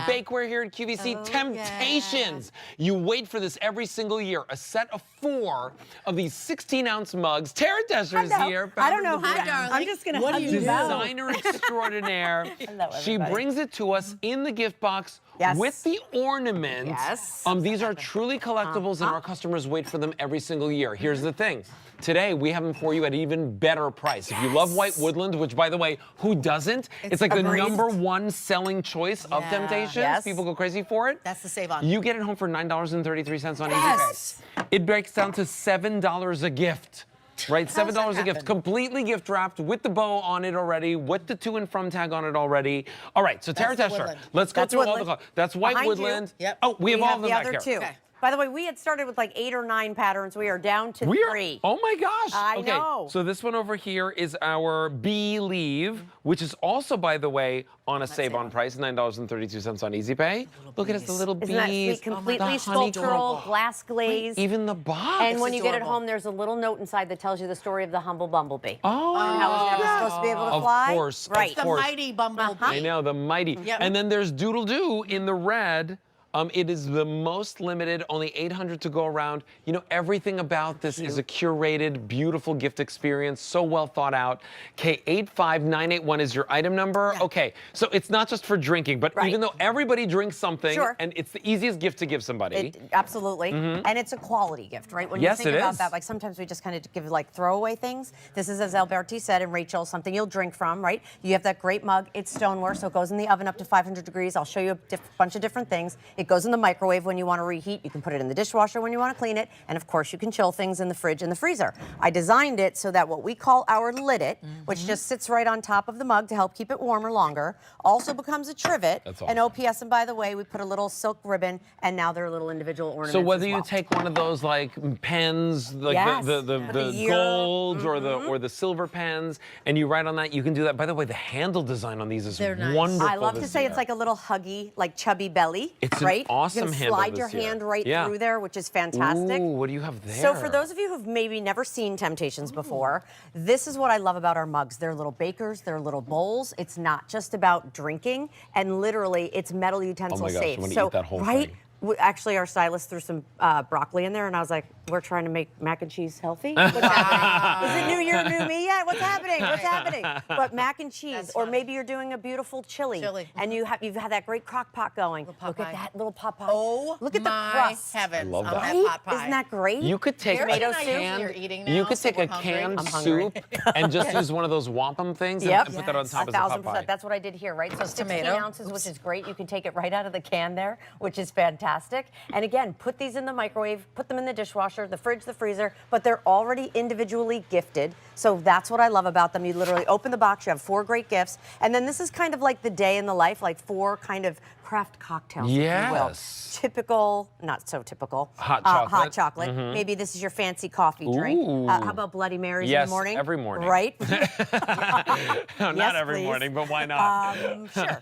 bakeware here at QVC, Temp-tations. You wait for this every single year. A set of 4 of these 16-ounce mugs. Tara Desher's here. I don't know. Hi, darling. I'm just going to hug you. Designer extraordinaire. She brings it to us in the gift box with the ornaments. Yes. These are truly collectibles, and our customers wait for them every single year. Here's the thing. Today, we have them for you at an even better price. If you love white woodland, which, by the way, who doesn't? It's like the #1 selling choice of Temp-tations. People go crazy for it. That's the save on. You get it home for $9.33 on EasyPay. It breaks down to $7 a gift. Right, $7 a gift, completely gift wrapped with the bow on it already, with the to and from tag on it already. All right, so Tara Desher, let's go through all the. That's white woodland. Yep. Oh, we have all of them the back other here. 2. Okay. By the way, we had started with like 8 or 9 patterns. We are down to 3. Oh my gosh. I know. So this one over here is our Believe, which is also, by the way, on a save-on price, $9.32 on EasyPay. Look at it, the little bees. Isn't that sweet? Completely sculptural, glass glaze. Even the box. And when you get it home, there's a little note inside that tells you the story of the humble bumblebee. Oh. And how it's never supposed to be able to fly. Of course. Right. The mighty bumblebee. I know, the mighty. And then there's Doodle Doo in the red. It is the most limited, only 800 to go around. You know, everything about this is a curated, beautiful gift experience, so well thought out. K85981 is your item number. Okay, so it's not just for drinking, but even though everybody drinks something, and it's the easiest gift to give somebody. Absolutely. And it's a quality gift, right? When you think about that, like sometimes we just kind of give like throwaway things. This is, as Alberti said, and Rachel, something you'll drink from, right? You have that great mug. It's stoneware, so it goes in the oven up to 500 degrees. I'll show you a bunch of different things. It goes in the microwave when you want to reheat. You can put it in the dishwasher when you want to clean it. And of course, you can chill things in the fridge and the freezer. I designed it so that what we call our lid it, which just sits right on top of the mug to help keep it warmer longer, also becomes a trivet. And OPS, and by the way, we put a little silk ribbon, and now they're little individual ornaments. So whether you take one of those like pens, like the gold or the silver pens, and you write on that, you can do that. By the way, the handle design on these is wonderful. I love to say it's like a little huggy, like chubby belly. It's right? an awesome you can handle slide your hand right through there, which is fantastic. Ooh, what do you have there? So for those of you who've maybe never seen Temp-tations before, this is what I love about our mugs. They're little bakers, they're little bowls. It's not just about drinking, and literally it's metal utensil safe. So eat that whole thing. Actually, our stylist threw some broccoli in there, and I was like, we're trying to make mac and cheese healthy? What's happening? Is it New Year, New Me yet? What's happening? What's happening? But mac and cheese, or maybe you're doing a beautiful chili. And you've had that great crock pot going. Look at that little pot pie. Oh, look at the crust. Heavens. I love that. Pot pie. Isn't that great? You could take tomato a soup. canned, you could take a canned soup and just use one of those wampum things and put that on top as a pot pie. That's what I did here, right? So 16 ounces, which is great. You can take it right out of the can there, which is fantastic. And again, put these in the microwave, put them in the dishwasher, the fridge, the freezer, but they're already individually gifted. So that's what I love about them. You literally open the box, you have 4 great gifts, and then this is kind of like the day in the life, like 4 kind of craft cocktails, if you will. Typical, not so typical. Hot chocolate. Hot chocolate. Maybe this is your fancy coffee drink. How about Bloody Marys in the morning? Yes, every morning. Right? No, not every morning, but why not? Sure.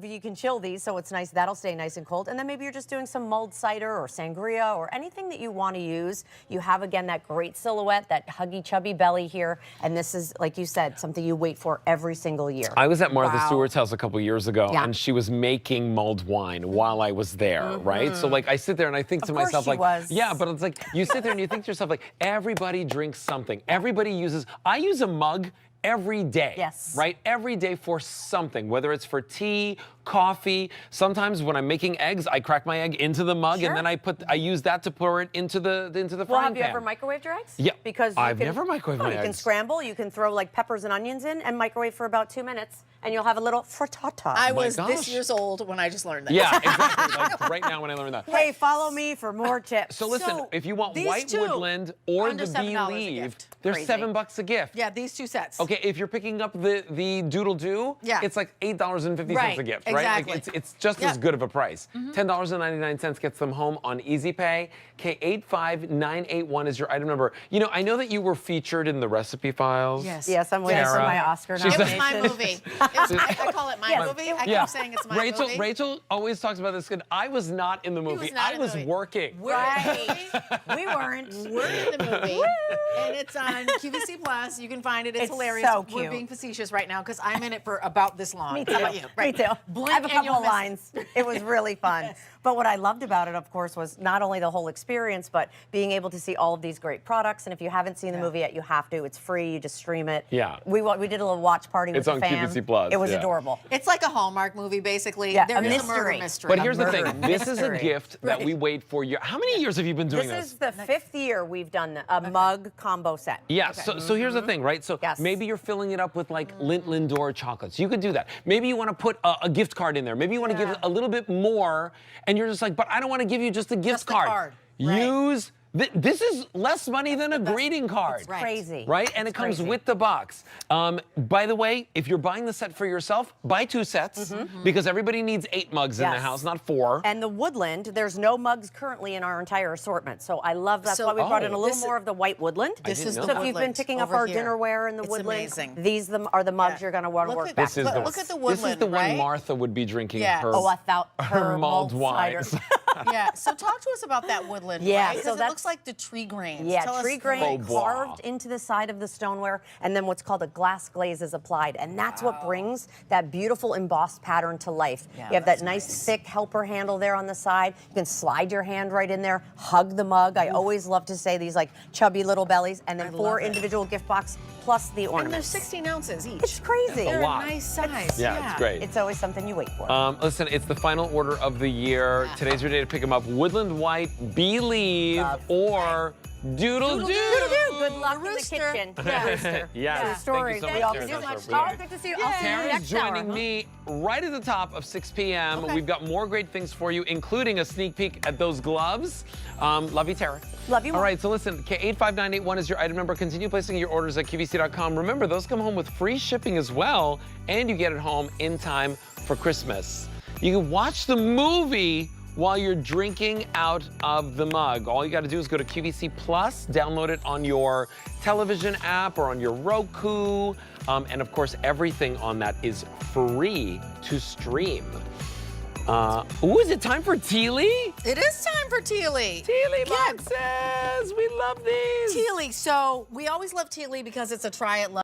You can chill these, so it's nice. That'll stay nice and cold. And then maybe you're just doing some mulled cider or sangria or anything that you want to use. You have, again, that great silhouette, that huggy, chubby belly here. And this is, like you said, something you wait for every single year. I was at Martha Stewart's house a couple years ago, and she was making mulled wine while I was there, right? So, like, I sit there and I think to myself, like, yeah, but it's like, you sit there and you think to yourself, like, everybody drinks something. Everybody uses, I use a mug every day, right? Every day for something, whether it's for tea, coffee. Sometimes when I'm making eggs, I crack my egg into the mug and then I use that to pour it into the frying pan. Have you ever microwaved your eggs? Yeah, because I've never microwaved my eggs. You can scramble, you can throw like peppers and onions in and microwave for about 2 minutes, and you'll have a little frittata. I was this years old when I just learned that. Yeah, exactly. Like right now when I learned that. Hey, follow me for more tips. So listen, if you want white woodland or the Believe, they're $7 a gift. Yeah, these 2 sets. Okay, if you're picking up the Doodle Doo, it's like $8.50 a gift, right? Exactly. Like it's just as good of a price. $10.99 gets them home on EasyPay. K85981 is your item number. You know, I know that you were featured in the recipe files. Yes, I'm waiting for my Oscar nomination. It was my movie. I call it my movie. I keep saying it's my movie. Rachel always talks about this. I was not in the movie. I was working. Right. We weren't. We're in the movie, and it's on QVC Plus. You can find it. It's hilarious. So cute. We're being facetious right now because I'm in it for about this long. Me too. How about you? Me too. blink I have a and couple you'll of miss lines. It was really fun. But what I loved about it, of course, was not only the whole experience, but being able to see all of these great products. And if you haven't seen the movie yet, you have to. It's free. You just stream it. Yeah. We did a little watch party with the fans. It's on QVC Plus. It was adorable. It's like a Hallmark movie, basically. Yeah, There a is a murder mystery. mystery. But here's the thing. This is a gift that we wait for. How many years have you been doing this? This is the 5th year we've done a mug combo set. Yeah, so here's the thing, right? So maybe you're filling it up with like Lindt Lindor chocolates. You could do that. Maybe you want to put a gift card in there. Maybe you want to give a little bit more, and you're just like, but I don't want to give you just a gift card. Use. This is less money than a greeting card. It's crazy. Right? And it comes with the box. By the way, if you're buying the set for yourself, buy 2 sets because everybody needs 8 mugs in the house, not 4. And the woodland, there's no mugs currently in our entire assortment. So I love that's why we brought in a little more of the white woodland. This is the So if you've been picking up our dinnerware in the woodland, amazing. These are the mugs you're going to want to work back. Look at the woodland, This is the one Martha would be drinking her mulled wine. Yeah, so talk to us about that woodland, right? Because it looks like the tree grains. Yeah, tree grain carved into the side of the stoneware, and then what's called a glass glaze is applied, and that's what brings that beautiful embossed pattern to life. You have that nice thick helper handle there on the side. You can slide your hand right in there, hug the mug. I always love to say these like chubby little bellies, and then 4 individual gift box plus the ornaments. And they're 16 ounces each. It's crazy. They're a nice size. Yeah, it's great. It's always something you wait for. Listen, it's the final order of the year. Today's your day to pick them up. Woodland White, Believe, or Doodle Doo. Good luck in the kitchen. Yeah. Yes. Stories. Thank you so much, Sarah. Good to see you. I'll see you Sarah's next hour. joining me right at the top of 6 p.m. We've got more great things for you, including a sneak peek at those gloves. Love you, Tara. Love you. All right, so listen, K85981 is your item number. Continue placing your orders at QVC.com. Remember, those come home with free shipping as well, and you get it home in time for Christmas. You can watch the movie while you're drinking out of the mug. All you got to do is go to QVC Plus, download it on your television app or on your Roku, and of course, everything on that is free to stream. Is it time for Tealy? It is time for Tealy. Tealy boxes, we love these. Tealy, so we always love Tealy because it's a try it, love